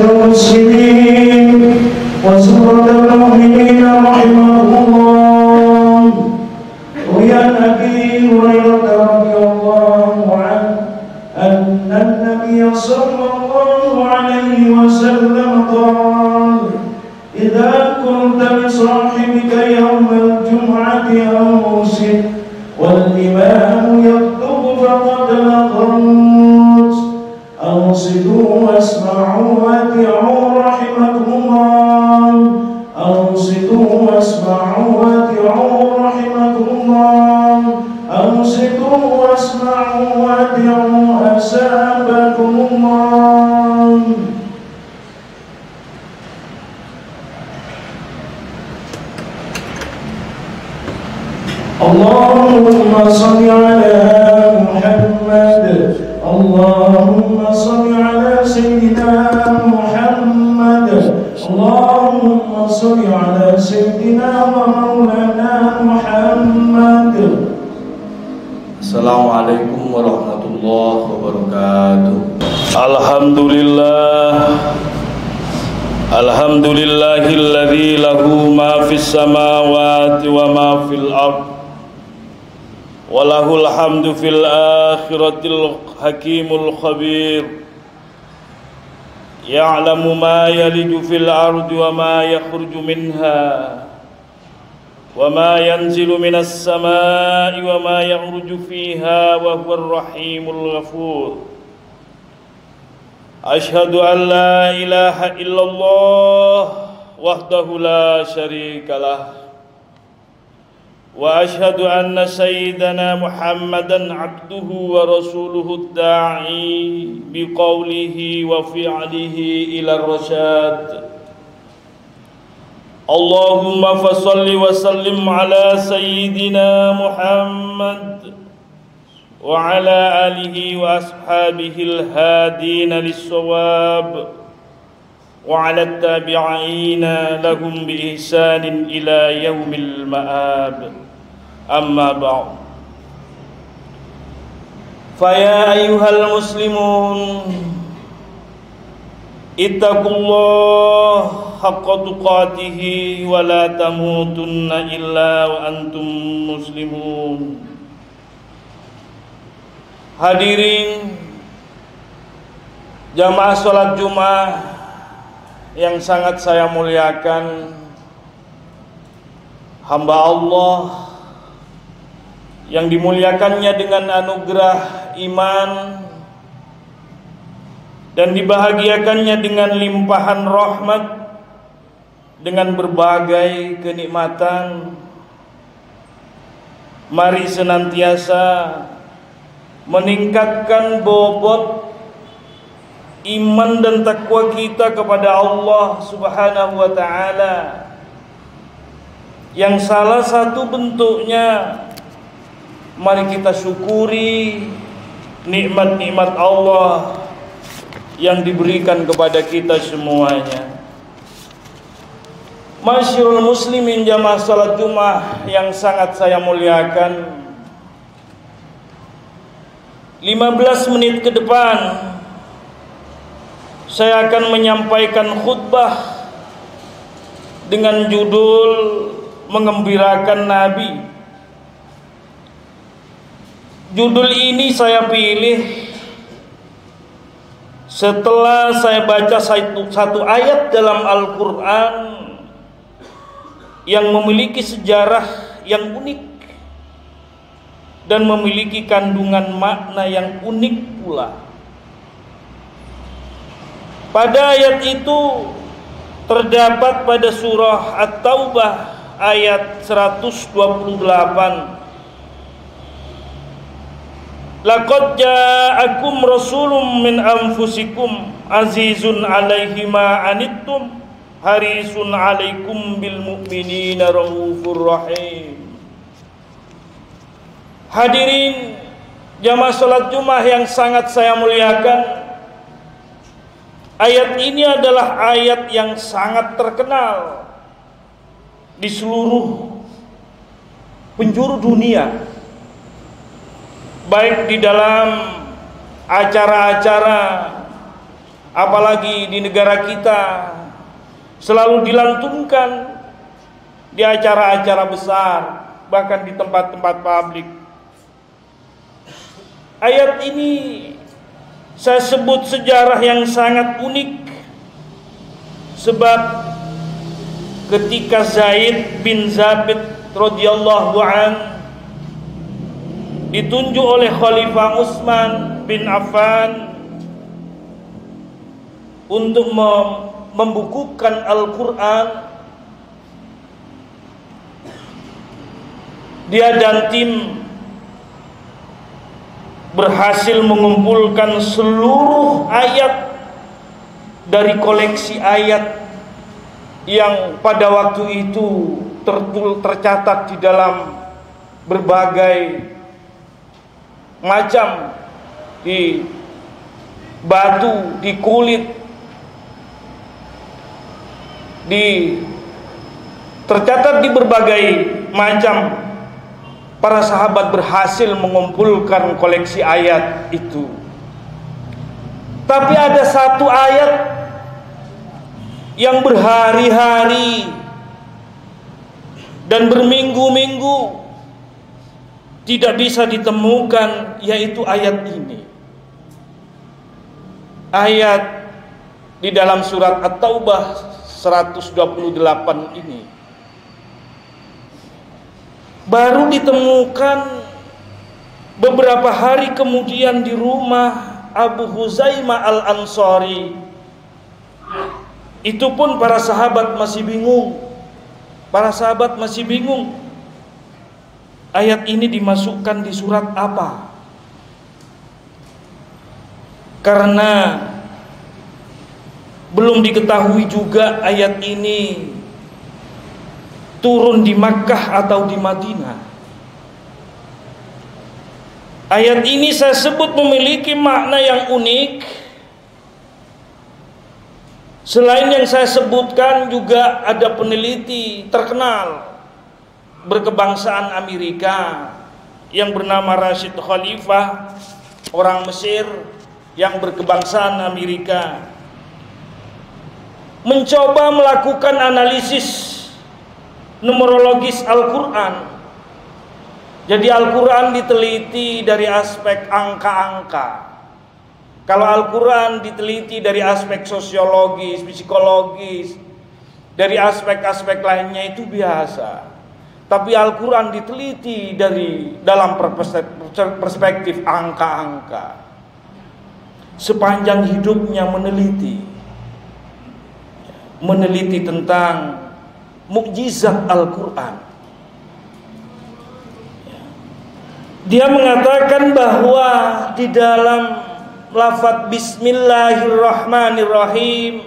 المسلمين وزمرة المؤمنين رحمهم الله. روي عن أبي هريرة رضي الله عنه أن النبي صلى الله عليه وسلم قال: إذا كنت لصاحبك يوم الجمعة أوصِ والإمام يخطب فقد لغوت أنصتوا واسمعوا وأطيعوا رحمكم الله. أنصتوا واسمعوا وأطيعوا رحمكم الله. أنصتوا واسمعوا وأطيعوا أثابكم الله. اللهم صل على محمد. اللهم صل على سيدنا محمد. اللهم صل على سيدنا ومولانا محمد. Assalamualaikum warahmatullahi wabarakatuh. Alhamdulillahilladzi lahu ma fis samawati wa ma fil ardh walahul hamdu fil akhiratil hakimul khabir ya'lamu ma yaliju fil ardi wa ma yakhruju minha wa ma yanzilu minas samai wa ma yakhruju fiha wa huwar rahimul ghafur. Ashhadu an la ilaha illallah wahdahu la syarikalah wa ashhadu anna sayyidana Muhammadan abduhu wa rasuluhu da'i biqaulihi wa fi'lihi ila rasyad. Allahumma fasalli wa sallim ala sayyidina Muhammad wa ala alihi wa ashabihil hadina lis-shawab wa ala tabi'ina lahum bi ihsanin ila yaumil ma'ab. Amma ba'd. Faya ayyuhal muslimun ittaqullah haqqa tuqatih wa la tamutunna illa wa antum muslimun. Hadirin jamaah sholat Jumat yang sangat saya muliakan, hamba Allah yang dimuliakannya dengan anugerah iman dan dibahagiakannya dengan limpahan rahmat dengan berbagai kenikmatan. Mari senantiasa meningkatkan bobot iman dan takwa kita kepada Allah Subhanahu wa ta'ala, yang salah satu bentuknya mari kita syukuri nikmat-nikmat Allah yang diberikan kepada kita semuanya. Masyarul muslimin jamaah salat Jumat yang sangat saya muliakan, 15 menit ke depan saya akan menyampaikan khutbah dengan judul Mengembirakan Nabi. Judul ini saya pilih setelah saya baca satu ayat dalam Al-Quran yang memiliki sejarah yang unik dan memiliki kandungan makna yang unik pula. Pada ayat itu terdapat pada surah At-Taubah ayat 128. Laqad ja'akum rasulun min anfusikum azizun 'alaihi ma anittum harisun 'alaikum bil mu'minina raufur rahim. Hadirin jamaah salat Jumat yang sangat saya muliakan, ayat ini adalah ayat yang sangat terkenal di seluruh penjuru dunia, baik di dalam acara-acara apalagi di negara kita selalu dilantunkan di acara-acara besar, bahkan di tempat-tempat publik. Ayat ini saya sebut sejarah yang sangat unik, sebab ketika Zaid bin Zabit radhiyallahu an ditunjuk oleh Khalifah Utsman bin Affan untuk membukukan Al-Quran, dia dan tim berhasil mengumpulkan seluruh ayat dari koleksi ayat yang pada waktu itu tercatat di dalam berbagai macam, di batu, di kulit, tercatat di berbagai macam. Para sahabat berhasil mengumpulkan koleksi ayat itu. Tapi ada satu ayat yang berhari-hari dan berminggu-minggu tidak bisa ditemukan, yaitu ayat ini. Ayat di dalam surat At-Taubah 128 ini baru ditemukan beberapa hari kemudian di rumah Abu Huzaimah Al-Ansari. Itu pun para sahabat masih bingung. Ayat ini dimasukkan di surat apa? Karena belum diketahui juga ayat ini turun di Makkah atau di Madinah. Ayat ini saya sebut memiliki makna yang unik. Selain yang saya sebutkan, juga ada peneliti terkenal berkebangsaan Amerika yang bernama Rashid Khalifah, orang Mesir yang berkebangsaan Amerika, mencoba melakukan analisis numerologis Al-Quran. Jadi Al-Quran diteliti dari aspek angka-angka. Kalau Al-Quran diteliti dari aspek sosiologis, psikologis, dari aspek-aspek lainnya itu biasa. Tapi Al-Quran diteliti dalam perspektif angka-angka. Sepanjang hidupnya meneliti tentang mukjizat Al-Quran. Dia mengatakan bahwa di dalam lafaz Bismillahirrahmanirrahim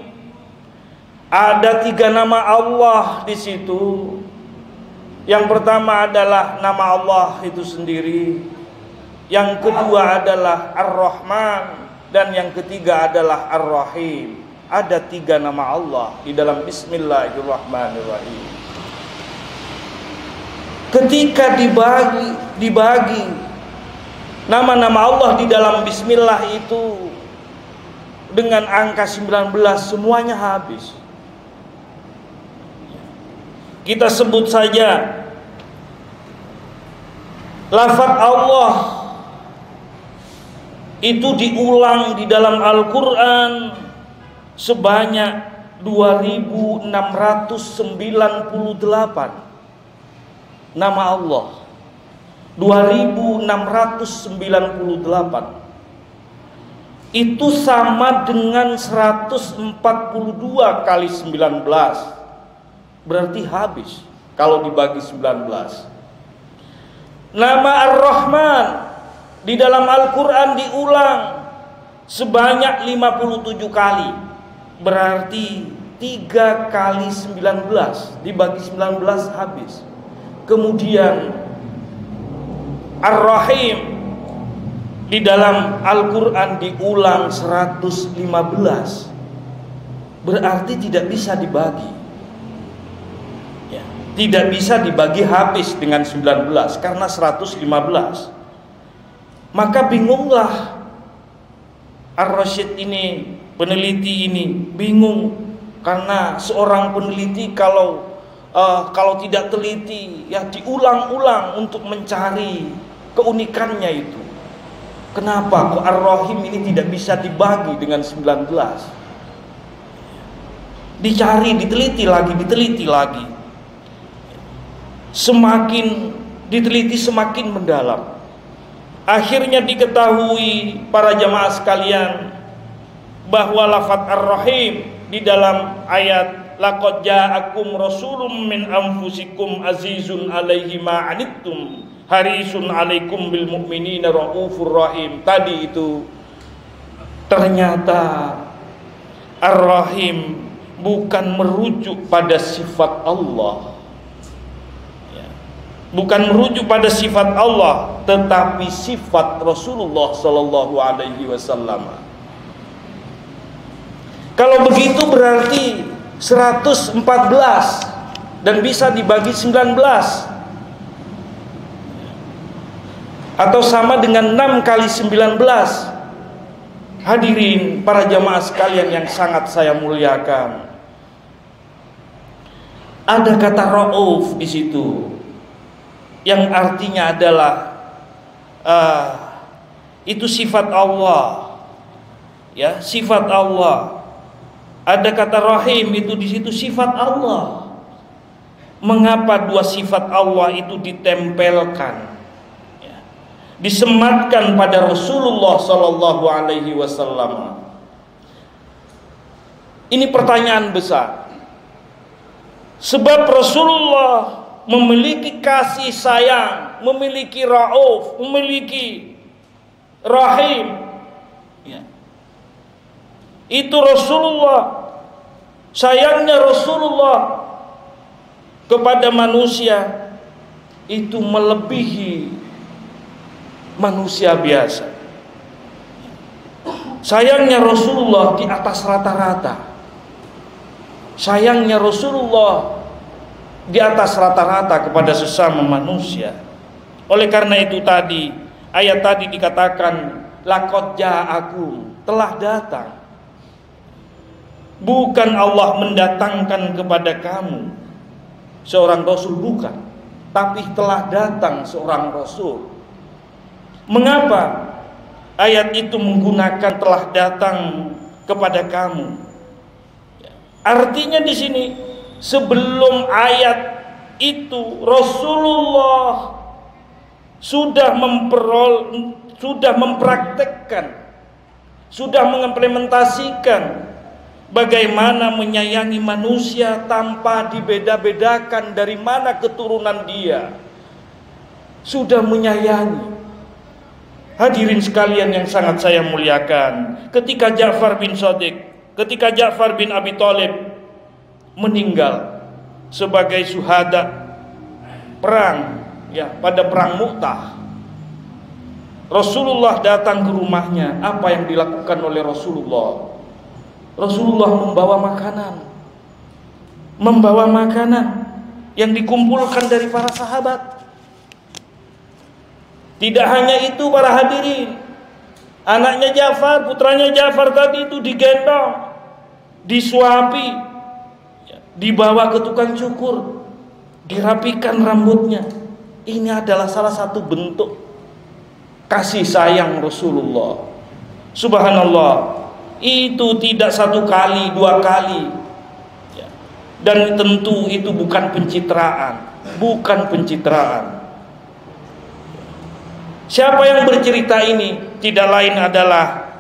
ada 3 nama Allah di situ. Yang pertama adalah nama Allah itu sendiri, yang kedua adalah Ar-Rahman, dan yang ketiga adalah Ar-Rahim. Ada 3 nama Allah di dalam Bismillahirrahmanirrahim. Ketika dibagi nama-nama Allah di dalam Bismillah itu dengan angka 19, semuanya habis. Kita sebut saja lafaz Allah itu diulang di dalam Al-Quran sebanyak 2698 nama Allah. 2698 itu sama dengan 142 kali 19, berarti habis kalau dibagi 19. Nama Ar-Rahman di dalam Al-Quran diulang sebanyak 57 kali, berarti 3 kali 19 dibagi 19 habis. Kemudian Ar-Rahim di dalam Al-Quran diulang 115, berarti tidak bisa dibagi, ya, tidak bisa dibagi habis dengan 19 karena 115. Maka bingunglah Ar-Rasyid ini peneliti ini bingung karena seorang peneliti kalau tidak teliti ya diulang-ulang untuk mencari keunikannya itu. Kenapa kok Ar-Rahim ini tidak bisa dibagi dengan 19? Dicari, diteliti lagi. Semakin diteliti semakin mendalam. Akhirnya diketahui para jamaah sekalian bahwa lafaz Ar-Rahim di dalam ayat laqad ja'akum rasulun min anfusikum azizun 'alaihi ma 'anittum harisun 'alaikum bil mu'minina raufur rahim. Tadi itu ternyata Ar-Rahim bukan merujuk pada sifat Allah. Bukan merujuk pada sifat Allah, tetapi sifat Rasulullah sallallahu alaihi wasallam. Kalau begitu berarti 114 dan bisa dibagi 19 atau sama dengan 6 kali 19. Hadirin para jamaah sekalian yang sangat saya muliakan, ada kata Rauf di situ yang artinya adalah itu sifat Allah, ya, sifat Allah. Ada kata Rahim itu di situ sifat Allah. Mengapa dua sifat Allah itu ditempelkan, ya, disematkan pada Rasulullah Sallallahu Alaihi Wasallam? Ini pertanyaan besar. Sebab Rasulullah memiliki kasih sayang, memiliki Rauf, memiliki Rahim, ya. Itu Rasulullah, sayangnya Rasulullah kepada manusia itu melebihi manusia biasa. Sayangnya Rasulullah di atas rata-rata. Sayangnya Rasulullah di atas rata-rata kepada sesama manusia. Oleh karena itu tadi ayat tadi dikatakan laqad ja'akum, telah datang. Bukan Allah mendatangkan kepada kamu seorang rasul, bukan, tapi telah datang seorang rasul. Mengapa ayat itu menggunakan telah datang kepada kamu? Artinya di sini sebelum ayat itu Rasulullah sudah mempraktekkan, sudah mengimplementasikan bagaimana menyayangi manusia tanpa dibeda-bedakan dari mana keturunan dia. Sudah menyayangi. Hadirin sekalian yang sangat saya muliakan, ketika Ja'far bin Abi Thalib meninggal sebagai syuhada perang, ya, pada perang Mu'tah, Rasulullah datang ke rumahnya. Apa yang dilakukan oleh Rasulullah? Rasulullah membawa makanan yang dikumpulkan dari para sahabat. Tidak hanya itu para hadirin, anaknya Ja'far, putranya Ja'far tadi itu digendong, disuapi, dibawa ke tukang cukur, dirapikan rambutnya. Ini adalah salah satu bentuk kasih sayang Rasulullah. Subhanallah, itu tidak satu kali, dua kali, ya. Dan tentu itu bukan pencitraan. Siapa yang bercerita ini? Tidak lain adalah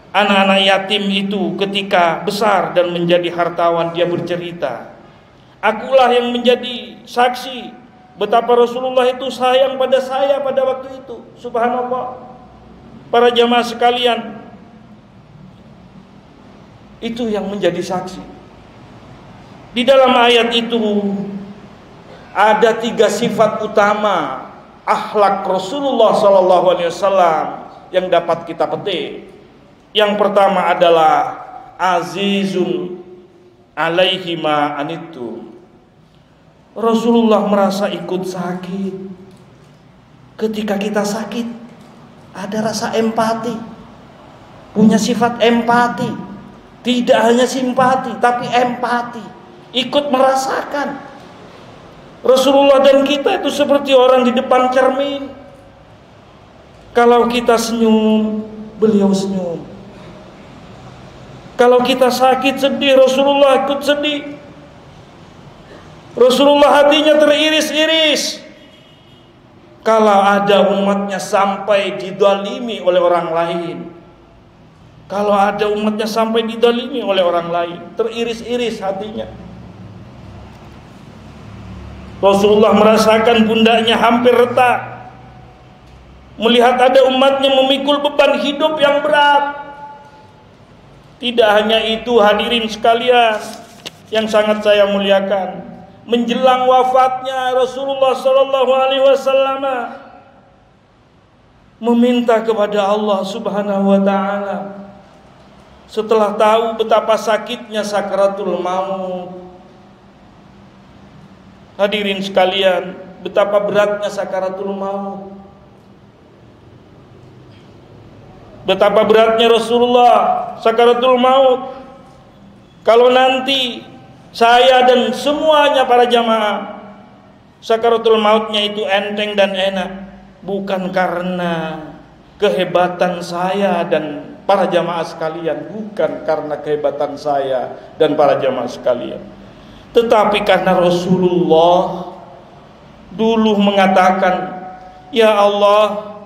anak-anak yatim itu ketika besar dan menjadi hartawan, dia bercerita, akulah yang menjadi saksi betapa Rasulullah itu sayang pada saya pada waktu itu. Subhanallah, para jamaah sekalian, itu yang menjadi saksi. Di dalam ayat itu ada 3 sifat utama akhlak Rasulullah SAW yang dapat kita petik. Yang pertama adalah azizun alaihi ma anittum. Rasulullah merasa ikut sakit. Ketika kita sakit, ada rasa empati. punya sifat empati. Tidak hanya simpati, tapi empati. Ikut merasakan. Rasulullah dan kita itu seperti orang di depan cermin. Kalau kita senyum, beliau senyum. Kalau kita sakit, sedih, Rasulullah ikut sedih. Rasulullah hatinya teriris-iris. Kalau ada umatnya sampai didalimi oleh orang lain, kalau ada umatnya sampai didalimi oleh orang lain, teriris-iris hatinya. Rasulullah merasakan pundaknya hampir retak melihat ada umatnya memikul beban hidup yang berat. Tidak hanya itu, hadirin sekalian yang sangat saya muliakan, menjelang wafatnya Rasulullah sallallahu alaihi wasallam meminta kepada Allah Subhanahu wa taala setelah tahu betapa sakitnya sakaratul maut. Hadirin sekalian, betapa beratnya sakaratul maut. Betapa beratnya Rasulullah sakaratul maut. Kalau nanti saya dan semuanya para jamaah sakaratul mautnya itu enteng dan enak, bukan karena kehebatan saya dan para jamaah sekalian, bukan karena kehebatan saya dan para jamaah sekalian, tetapi karena Rasulullah dulu mengatakan, ya Allah,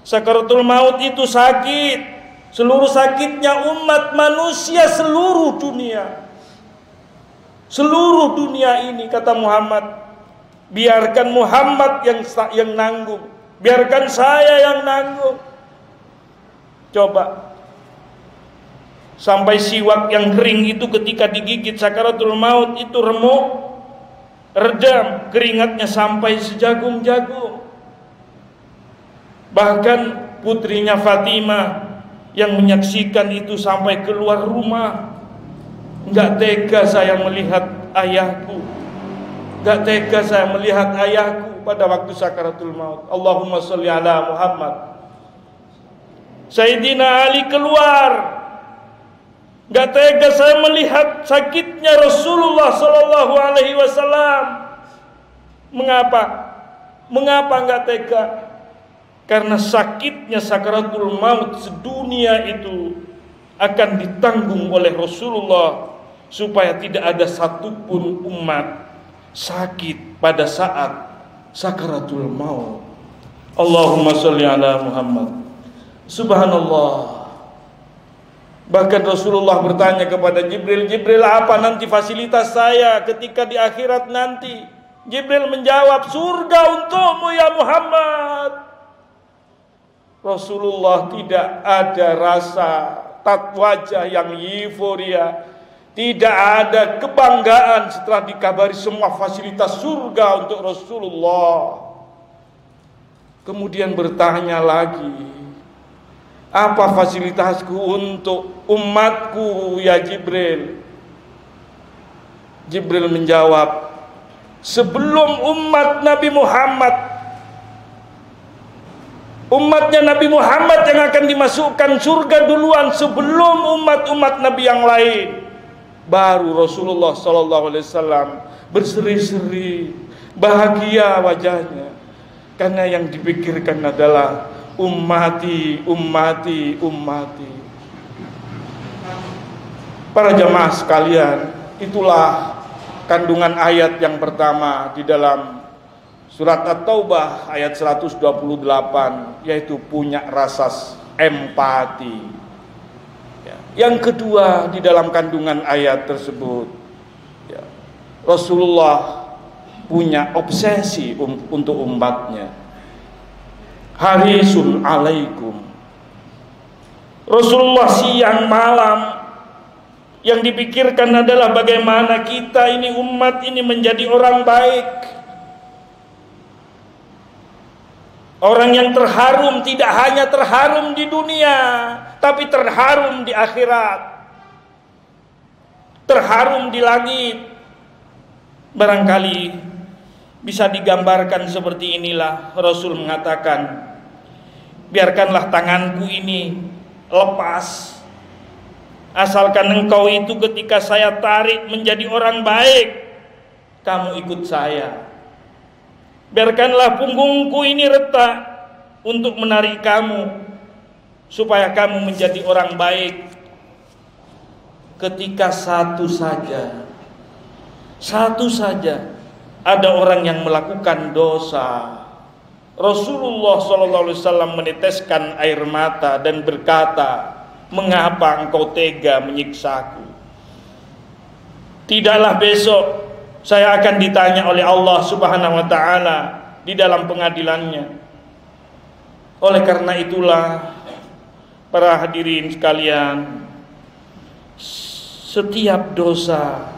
sakaratul maut itu sakit, seluruh sakitnya umat manusia seluruh dunia. Seluruh dunia ini, kata Muhammad, biarkan Muhammad yang nanggung, biarkan saya yang nanggung. Coba, sampai siwak yang kering itu ketika digigit sakaratul maut itu remuk, redam, keringatnya sampai sejagung-jagung. Bahkan putrinya Fatimah yang menyaksikan itu sampai keluar rumah. Enggak tega saya melihat ayahku, enggak tega saya melihat ayahku pada waktu sakaratul maut. Allahumma sholli ala Muhammad. Sayyidina Ali keluar, enggak tega saya melihat sakitnya Rasulullah sallallahu alaihi wasallam. Mengapa? Mengapa enggak tega? Karena sakitnya sakaratul maut sedunia itu akan ditanggung oleh Rasulullah, supaya tidak ada satupun umat sakit pada saat sakaratul maut. Allahumma sholli ala Muhammad. Subhanallah. Bahkan Rasulullah bertanya kepada Jibril, Jibril, apa nanti fasilitas saya ketika di akhirat nanti? Jibril menjawab, surga untukmu ya Muhammad. Rasulullah tidak ada rasa wajah yang euforia, tidak ada kebanggaan setelah dikabari semua fasilitas surga untuk Rasulullah. Kemudian bertanya lagi, apa fasilitasku untuk umatku ya Jibril? Jibril menjawab, sebelum umat Nabi Muhammad, umatnya Nabi Muhammad yang akan dimasukkan surga duluan sebelum umat-umat Nabi yang lain, baru Rasulullah SAW berseri-seri, bahagia wajahnya, karena yang dipikirkan adalah ummati, ummati, ummati. Para jamaah sekalian, itulah kandungan ayat yang pertama di dalam Surat At-Taubah ayat 128, yaitu punya rasa empati. Yang kedua di dalam kandungan ayat tersebut, Rasulullah punya obsesi untuk umatnya. Harisun alaikum. Rasulullah siang malam yang dipikirkan adalah bagaimana kita ini umat ini menjadi orang baik. Orang yang terharum, tidak hanya terharum di dunia, tapi terharum di akhirat, terharum di langit. Barangkali bisa digambarkan seperti inilah. Rasul mengatakan, biarkanlah tanganku ini lepas, Asalkan engkau itu ketika saya tarik menjadi orang baik, kamu ikut saya. Biarkanlah punggungku ini retak untuk menarik kamu, supaya kamu menjadi orang baik. Ketika satu saja ada orang yang melakukan dosa, Rasulullah SAW meneteskan air mata dan berkata, mengapa engkau tega menyiksaku? Tidaklah besok saya akan ditanya oleh Allah Subhanahu wa taala di dalam pengadilannya. Oleh karena itulah, para hadirin sekalian, setiap dosa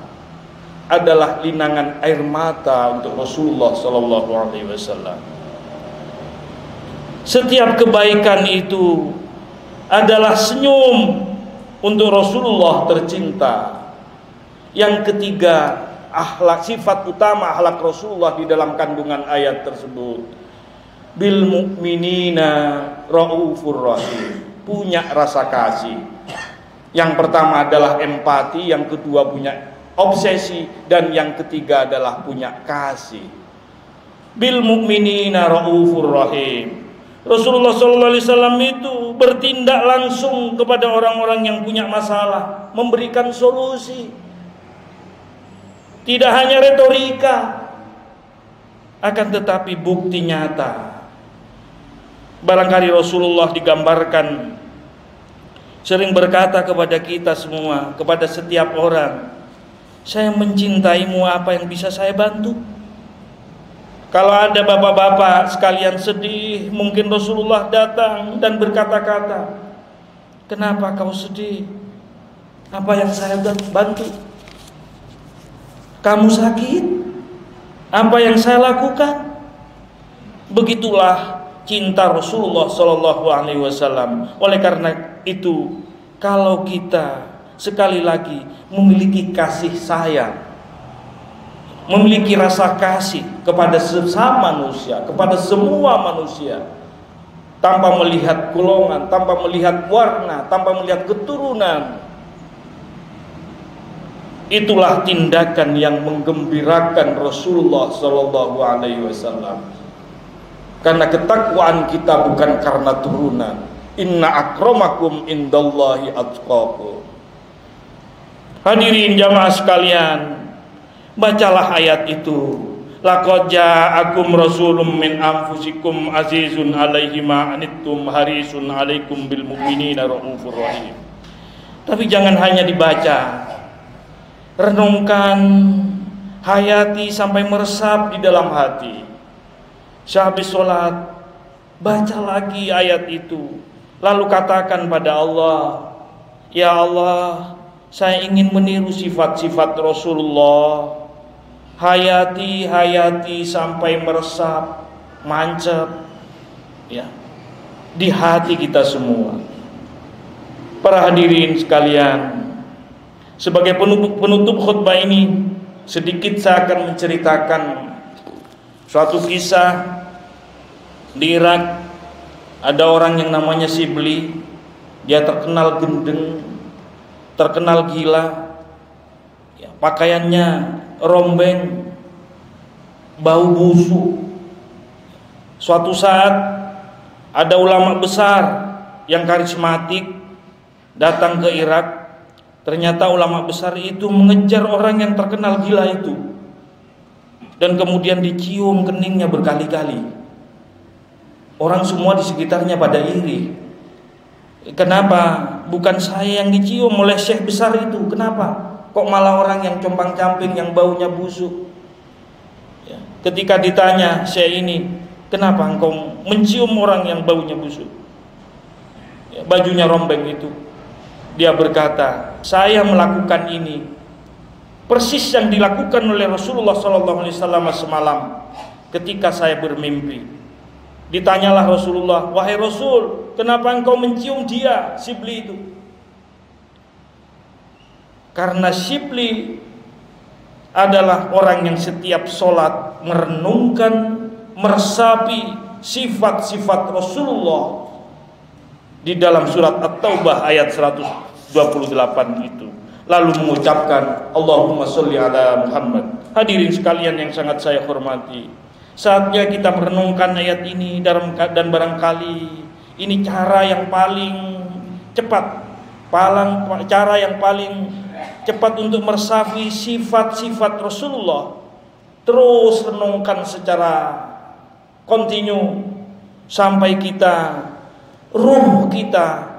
adalah linangan air mata untuk Rasulullah sallallahu alaihi wasallam. Setiap kebaikan itu adalah senyum untuk Rasulullah tercinta. Yang ketiga, akhlak, sifat utama akhlak Rasulullah di dalam kandungan ayat tersebut, bil mu'minina raufur rahim, punya rasa kasih. Yang pertama adalah empati, yang kedua punya obsesi, dan yang ketiga adalah punya kasih. Bil mu'minina raufur rahim. Rasulullah SAW itu bertindak langsung kepada orang-orang yang punya masalah, memberikan solusi. Tidak hanya retorika, akan tetapi bukti nyata. Barangkali Rasulullah digambarkan sering berkata kepada kita semua, kepada setiap orang, saya mencintaimu, apa yang bisa saya bantu? Kalau ada bapak-bapak sekalian sedih, mungkin Rasulullah datang dan berkata-kata, kenapa kau sedih? Apa yang saya bantu? Kamu sakit? Apa yang saya lakukan? Begitulah cinta Rasulullah Shallallahu Alaihi Wasallam. Oleh karena itu, kalau kita sekali lagi memiliki kasih sayang, memiliki rasa kasih kepada sesama manusia, kepada semua manusia, tanpa melihat golongan, tanpa melihat warna, tanpa melihat keturunan, itulah tindakan yang menggembirakan Rasulullah Shallallahu Alaihi Wasallam. Karena ketakwaan kita bukan karena turunan. Inna akramakum indallahi atqakum. Hadirin jamaah sekalian, bacalah ayat itu. Laqad ja'akum rasulun min anfusikum azizun 'alaihi ma anittum harisun 'alaikum bil mu'minina raufur rahim. Tapi jangan hanya dibaca, renungkan, hayati sampai meresap di dalam hati. Sehabis sholat, baca lagi ayat itu, lalu katakan pada Allah, ya Allah, saya ingin meniru sifat-sifat Rasulullah. Hayati sampai meresap, mancep, ya, di hati kita semua. Para hadirin sekalian, sebagai penutup khutbah ini, sedikit saya akan menceritakan suatu kisah. Di Irak ada orang yang namanya Shibli. Dia terkenal gendeng, terkenal gila, ya, pakaiannya rombeng, bau busuk. Suatu saat ada ulama besar yang karismatik datang ke Irak. Ternyata ulama besar itu mengejar orang yang terkenal gila itu, dan kemudian dicium keningnya berkali-kali. Orang semua di sekitarnya pada iri. Kenapa bukan saya yang dicium oleh syekh besar itu? Kenapa kok malah orang yang compang-camping, yang baunya busuk? Ya. Ketika ditanya syekh ini, kenapa engkau mencium orang yang baunya busuk, ya, bajunya rombeng itu? Dia berkata, saya melakukan ini persis yang dilakukan oleh Rasulullah SAW semalam ketika saya bermimpi. Ditanyalah Rasulullah, wahai Rasul, kenapa engkau mencium dia, Shibli itu? Karena Shibli adalah orang yang setiap sholat merenungkan, meresapi sifat-sifat Rasulullah. Di dalam surat At-Taubah ayat 119 28 itu, lalu mengucapkan Allahumma sholli ala Muhammad. Hadirin sekalian yang sangat saya hormati, saatnya kita merenungkan ayat ini dan barangkali ini cara yang paling cepat, cara yang paling cepat untuk meresapi sifat-sifat Rasulullah. Terus renungkan secara kontinu sampai ruh kita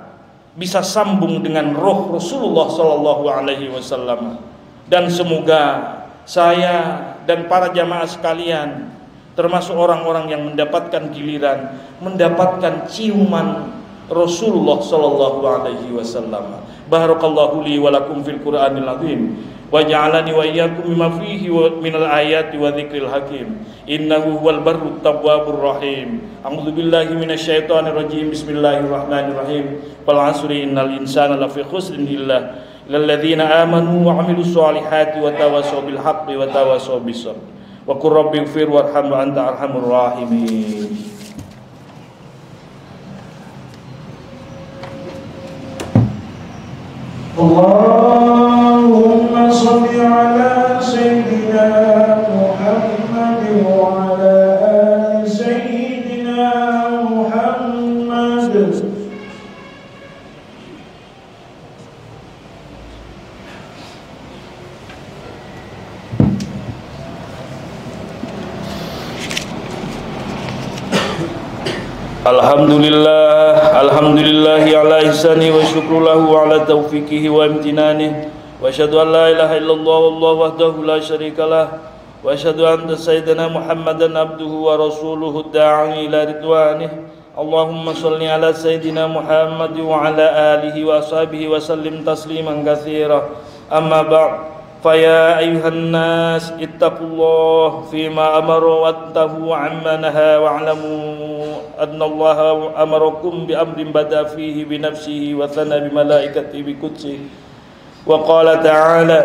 bisa sambung dengan ruh Rasulullah sallallahu alaihi wasallam. Dan semoga saya dan para jamaah sekalian termasuk orang-orang yang mendapatkan giliran, mendapatkan ciuman Rasulullah sallallahu alaihi wasallam. Barakallahu li wa lakum fil Qur'anil azim wa ja'alani wa iyyakum mimma fihi minal ayati wa dzikril hakim. Innahu huwal barrut tawwabur rahim. A'udzu billahi minasyaitonir rajim. Bismillahirrahmanirrahim. Wal 'asri innal insana lafi khusrin illa lilladzina amanu wa 'amilus solihati wa tawassaw bil haqqi wa tawassaw bis sabr. Wa qur rabbighfir warham wa anta arhamur rahimin. Allahumma sholli ala sayyidina Muhammad wa ala ali sayyidina Muhammad. Alhamdulillahi ala ihsani wa syukru lahu ala taufiqihi wa imtinanihi wa asyhadu an la ilaha illallah wallahu wahdahu la syarikalah wa asyhadu anna sayyidina Muhammadan abduhu wa rasuluhu da'i ila ridwanih. Allahumma sholli ala sayyidina Muhammad wa ala alihi wa ashabihi wa sallim tasliman katsira. Amma ba'd. Faya ayuhan nas ittaqullah fima amara wattahu amma naha wa'lamu annallaha amarakum bi amrin bada fihi bi nafsihi wa thana bi malaikatihi bi qudsihi wa qala ta'ala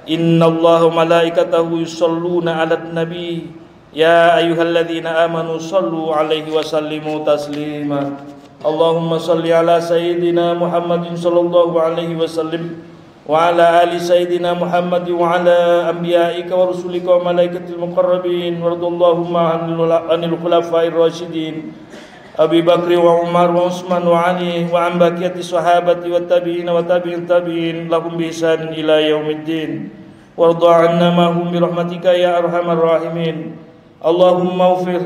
innallaha malaikatahu yusholluna 'alan nabi ya ayyuhalladzina amanu shallu 'alaihi wa sallimu taslima. Allahumma shalli ala sayyidina Muhammadin sallallahu alaihi wasallam wa ala ali sayyidina Muhammad wa ala anbiya'ika wa rusulika wa malaikatil muqarrabin waradallahumma anil khulafa'ir rasyidin Abi Bakri wa Umar wa Utsman wa Ali wa an baqiyati sahabati wa tabi'in wa tabi'in tabi'in lahum bi ihsan ila yaumiddin warda 'anna ma hum bi rahmatika ya arhamar rahimin. Allahumma ighfir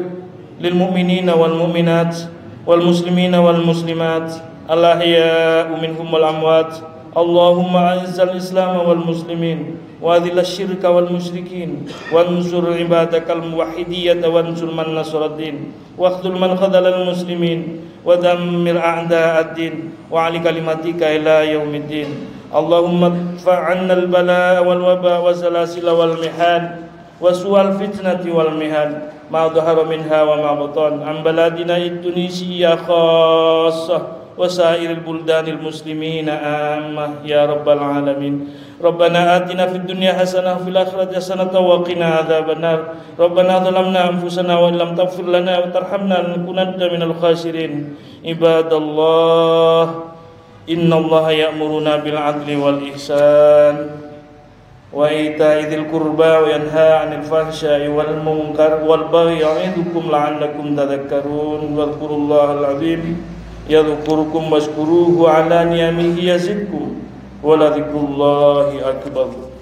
lil mu'minina wal mu'minat wal muslimina wal muslimat al ahya'i minhum wal amwat. Allahumma a'izzal Islam wal muslimin wa adhillash syirka wal musyrikin wansur ibadakal muwahhidiyata wansur man nasaraddin wa khudhul man khadhalal muslimin wa dammir a'da'ad-din wa 'ali kalimatika ila yaumiddin. Allahumma adfa' 'anna al-balaa wal waba wa salasila wal mihan wa su'al fitnati wal mihan ma dhahara minha wa ma batan an baladina Indonesia khassah wa sa'iril buldanil muslimina ammah ya rabbal alamin. Rabbana atina fid dunya hasanah wa fil akhirati hasanah wa qina adzabannar. Rabbana zalamna anfusana wa illam taghfir lana wa tarhamna lanakunanna minal khasirin. Ibadallah innallaha ya'muruna bil 'adli wal ihsan wa ita'i dzil qurba wa yanha 'anil fahsya'i wal munkar wal baghi ya'idukum la'allakum tadhakkarun. Wadhkurullahal 'azim yadhkurukum washkuruhu 'ala ni'amihi yazidkum wa la dzikrullahi akbar.